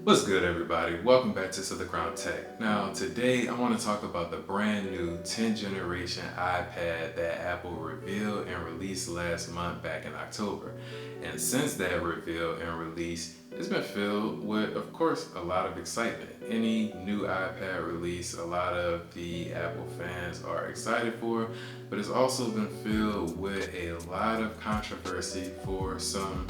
What's good, everybody? Welcome back to the Crown Tech. Now today I want to talk about the brand new 10th generation iPad that Apple revealed and released last month back in October. And since that reveal and release, it's been filled with, of course, a lot of excitement. Any new iPad release, a lot of the Apple fans are excited for, but it's also been filled with a lot of controversy for some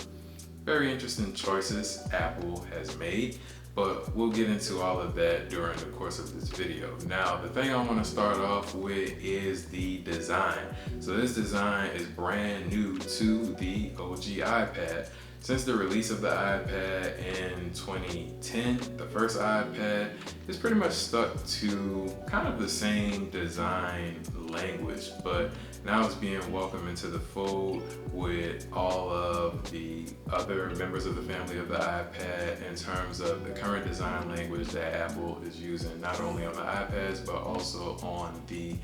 very interesting choices Apple has made, but we'll get into all of that during the course of this video. Now, the thing I want to start off with is the design. So this design is brand new to the OG iPad. Since the release of the iPad in 2010, the first iPad is pretty much stuck to kind of the same design language, but now it's being welcomed into the fold with all of the other members of the family of the iPad in terms of the current design language that Apple is using, not only on the iPads, but also on the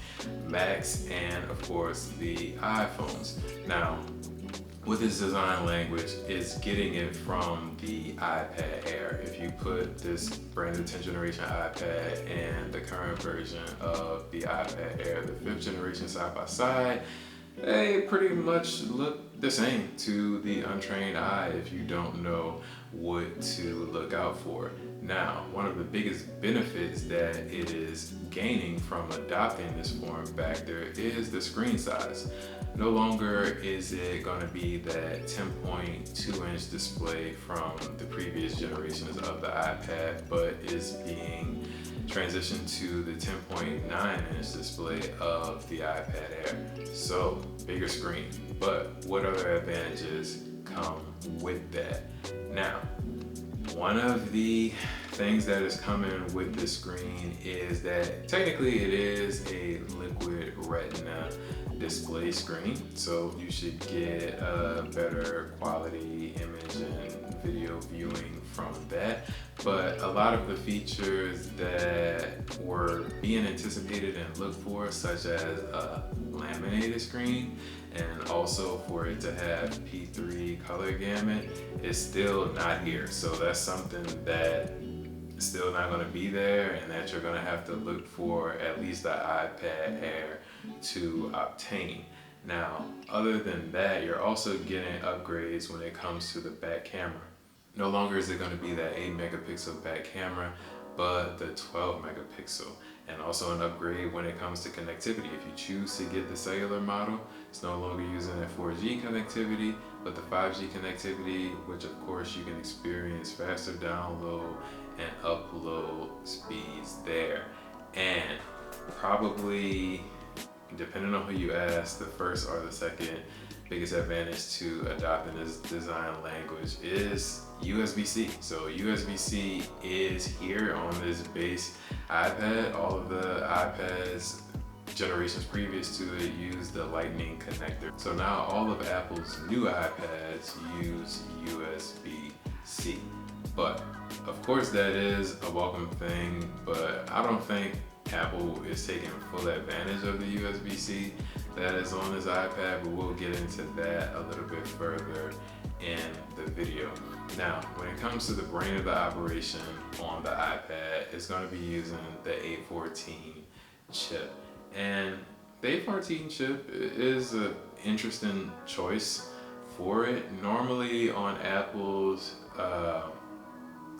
Macs and of course the iPhones. Now, with this design language, it's getting it from the iPad Air. If you put this brand new 10th generation iPad and the current version of the iPad Air, the 5th generation side by side, they pretty much look the same to the untrained eye if you don't know what to look out for. Now, one of the biggest benefits that it is gaining from adopting this form factor is the screen size. No longer is it going to be that 10.2 inch display from the previous generations of the iPad, but is being transitioned to the 10.9 inch display of the iPad Air. So, bigger screen. But what other advantages come with that? Now, one of the things that is coming with this screen is that technically it is a liquid retina display screen, so you should get a better quality image and video viewing from that. But a lot of the features that were being anticipated and looked for, such as a laminated screen and also for it to have P3 color gamut, is still not here. So that's something that is still not going to be there, and that you're going to have to look for at least the iPad Air to obtain. Now, other than that, you're also getting upgrades when it comes to the back camera. No longer is it going to be that 8 megapixel back camera, but the 12 megapixel. And also an upgrade when it comes to connectivity. If you choose to get the cellular model, it's no longer using that 4G connectivity, but the 5G connectivity, which of course you can experience faster download and upload speeds there. And probably, depending on who you ask, the first or the second biggest advantage to adopting this design language is USB-C. So USB-C is here on this base iPad. All of the iPads generations previous to it use the Lightning connector. So now all of Apple's new iPads use USB-C. But of course that is a welcome thing, but I don't think Apple is taking full advantage of the USB-C that is on this iPad, but we'll get into that a little bit further in the video. Now, when it comes to the brain of the operation on the iPad, it's going to be using the A14 chip. And the A14 chip is an interesting choice for it. Normally on Apple's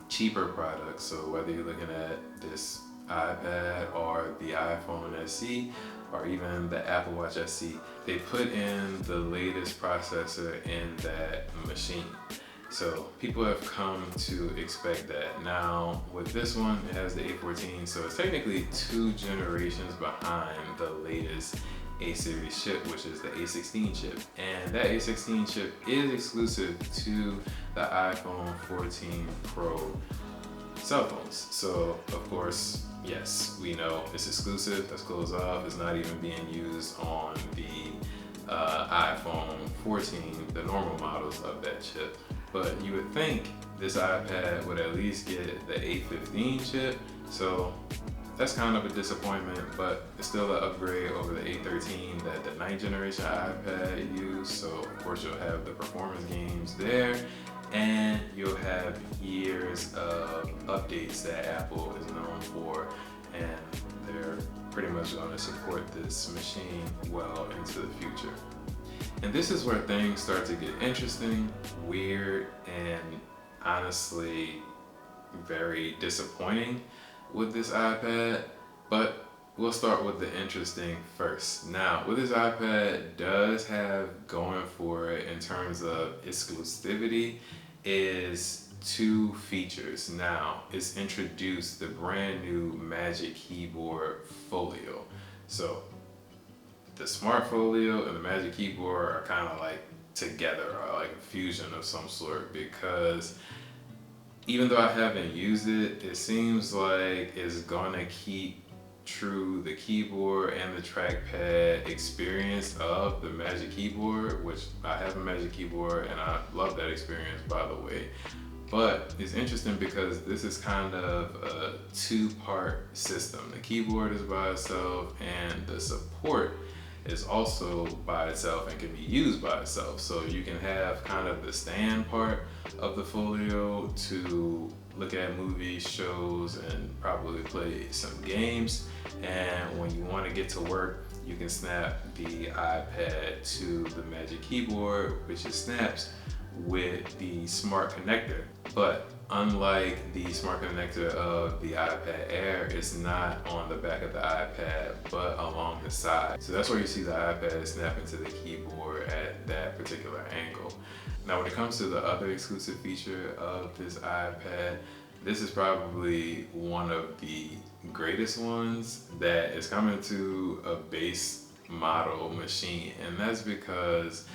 cheaper products, so whether you're looking at this iPad or the iPhone SE or even the Apple Watch SE, they put in the latest processor in that machine. So people have come to expect that. Now with this one, it has the A14, so it's technically 2 generations behind the latest A-series chip, which is the A16 chip. And that A16 chip is exclusive to the iPhone 14 Pro cell phones. So of course, yes, we know it's exclusive. Let's close off. It's not even being used on the iPhone 14, the normal models of that chip. But you would think this iPad would at least get the A15 chip. So that's kind of a disappointment, but it's still an upgrade over the A13 that the 9th generation iPad used. So of course you'll have the performance gains there, and you'll have years of updates that Apple is known for, and they're pretty much going to support this machine well into the future. And this is where things start to get interesting, weird, and honestly very disappointing with this iPad. But we'll start with the interesting first. Now, what this iPad does have going for it in terms of exclusivity is two features. Now, it's introduced the brand new Magic Keyboard Folio. So the Smart Folio and the Magic Keyboard are kind of like together, or like a fusion of some sort, because even though I haven't used it, it seems like it's gonna keep true the keyboard and the trackpad experience of the Magic Keyboard, which I have a Magic Keyboard and I love that experience, by the way. But it's interesting because this is kind of a two-part system. The keyboard is by itself and the support is also by itself and can be used by itself. So you can have kind of the stand part of the Folio to look at movies, shows, and probably play some games. And when you want to get to work, you can snap the iPad to the Magic Keyboard, which it snaps with the smart connector. But unlike the smart connector of the iPad Air, it's not on the back of the iPad, but along the side. So that's where you see the iPad snapping to the keyboard at that particular angle. Now, when it comes to the other exclusive feature of this iPad, this is probably one of the greatest ones that is coming to a base model machine, and that's because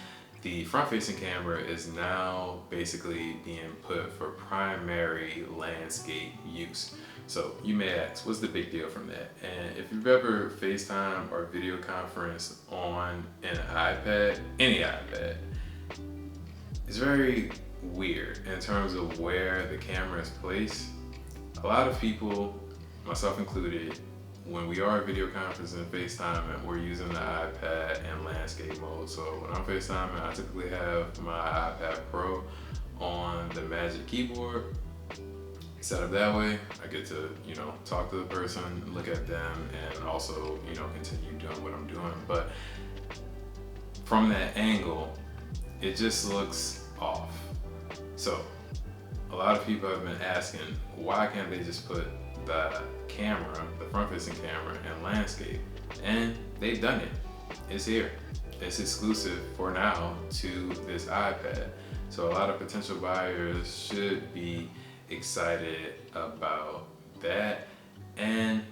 the front-facing camera is now basically being put for primary landscape use. So you may ask, what's the big deal from that? And if you've ever FaceTime or video conference on an iPad, any iPad, it's very weird in terms of where the camera is placed. A lot of people, myself included, when we are video conferencing FaceTime and we're using the iPad in landscape mode. So when I'm FaceTiming, I typically have my iPad Pro on the Magic Keyboard set up that way. I get to, talk to the person, look at them, and also, continue doing what I'm doing. But from that angle, it just looks off. So a lot of people have been asking, why can't they just put the camera, the front-facing camera, in landscape? And they've done it. It's here. It's exclusive for now to this iPad. So a lot of potential buyers should be excited about that and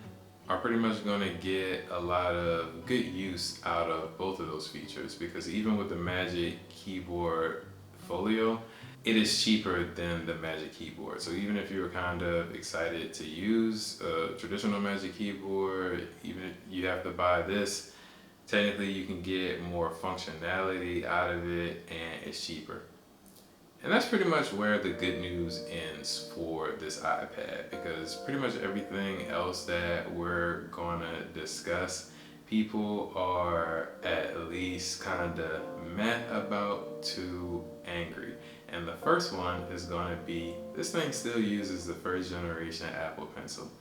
are pretty much going to get a lot of good use out of both of those features, because even with the Magic Keyboard Folio, it is cheaper than the Magic Keyboard. So even if you're kind of excited to use a traditional Magic Keyboard, even if you have to buy this, technically you can get more functionality out of it and it's cheaper. And that's pretty much where the good news ends for this iPad, because pretty much everything else that we're going to discuss, people are at least kind of meh about to angry. And the first one is going to be, this thing still uses the first generation Apple Pencil.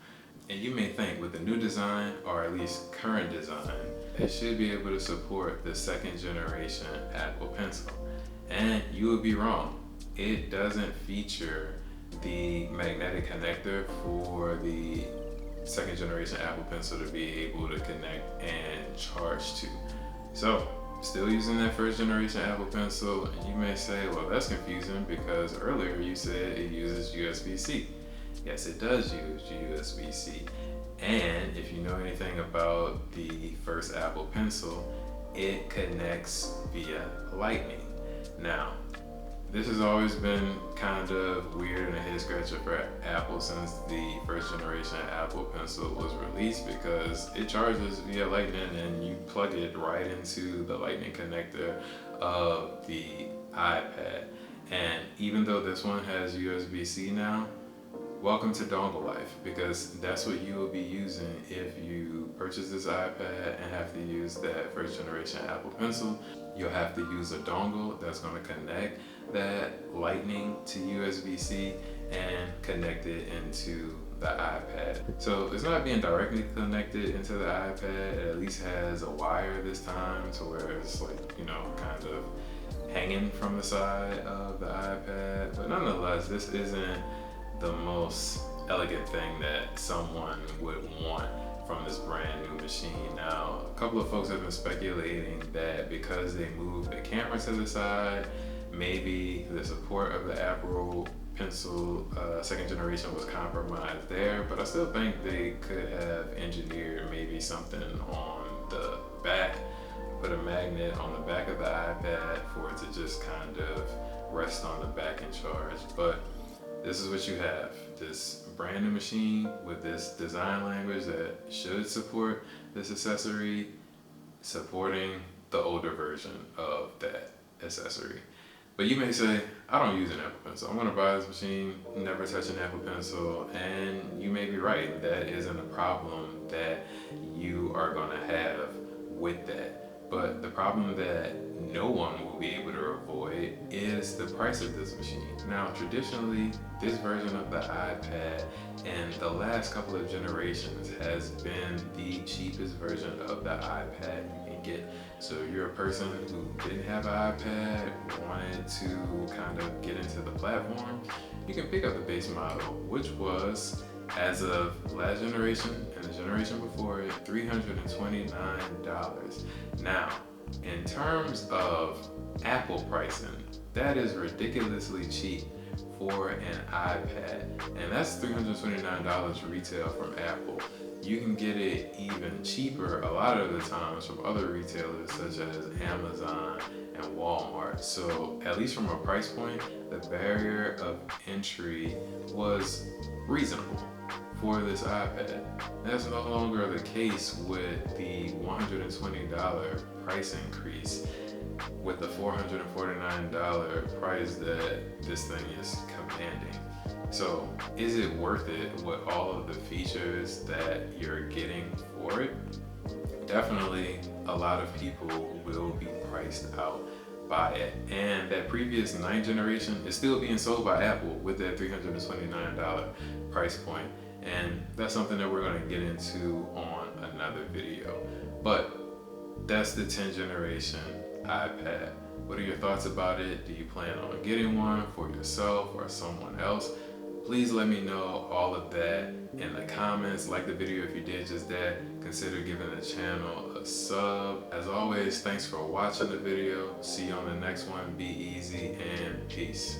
And you may think with the new design, or at least current design, it should be able to support the second generation Apple Pencil. And you would be wrong. It doesn't feature the magnetic connector for the second generation Apple Pencil to be able to connect and charge to. So still using that first generation Apple Pencil, and you may say, well, that's confusing because earlier you said it uses USB-C. Yes, it does use USB-C. And if you know anything about the first Apple Pencil, it connects via Lightning. Now, this has always been kind of weird and a head scratcher for Apple since the first generation Apple Pencil was released, because it charges via Lightning and you plug it right into the Lightning connector of the iPad. And even though this one has USB-C now, welcome to dongle life, because that's what you will be using if you purchase this iPad and have to use that first generation Apple Pencil. You'll have to use a dongle that's going to connect that Lightning to USB-C, and connect it into the iPad. So it's not being directly connected into the iPad. It at least has a wire this time to where it's like, you know, kind of hanging from the side of the iPad. But nonetheless, this isn't the most elegant thing that someone would want from this brand new machine. Now, a couple of folks have been speculating that because they moved the camera to the side, maybe the support of the Apple Pencil second generation was compromised there, but I still think they could have engineered maybe something on the back, put a magnet on the back of the iPad for it to just kind of rest on the back and charge. But this is what you have, this brand new machine with this design language that should support this accessory, supporting the older version of that accessory. But you may say, I don't use an Apple Pencil. I'm gonna buy this machine, never touch an Apple Pencil, and you may be right. That isn't a problem that you are gonna have with that. But the problem that no one will be able to avoid is the price of this machine. Now, traditionally, this version of the iPad in the last couple of generations has been the cheapest version of the iPad you can get. So if you're a person who didn't have an iPad, wanted to kind of get into the platform, you can pick up the base model, which was, as of last generation and the generation before it, $329. Now, in terms of Apple pricing, that is ridiculously cheap for an iPad, and that's $329 retail from Apple. You can get it even cheaper a lot of the times from other retailers such as Amazon and Walmart. So at least from a price point, the barrier of entry was reasonable for this iPad. That's no longer the case with the $120 price increase, with the $449 price that this thing is commanding. So is it worth it with all of the features that you're getting for it? Definitely a lot of people will be priced out by it. And that previous 9th generation is still being sold by Apple with that $329 price point. And that's something that we're going to get into on another video. But that's the 10th generation iPad. What are your thoughts about it? Do you plan on getting one for yourself or someone else? Please let me know all of that in the comments. Like the video if you did just that. Consider giving the channel a sub. As always, thanks for watching the video. See you on the next one. Be easy and peace.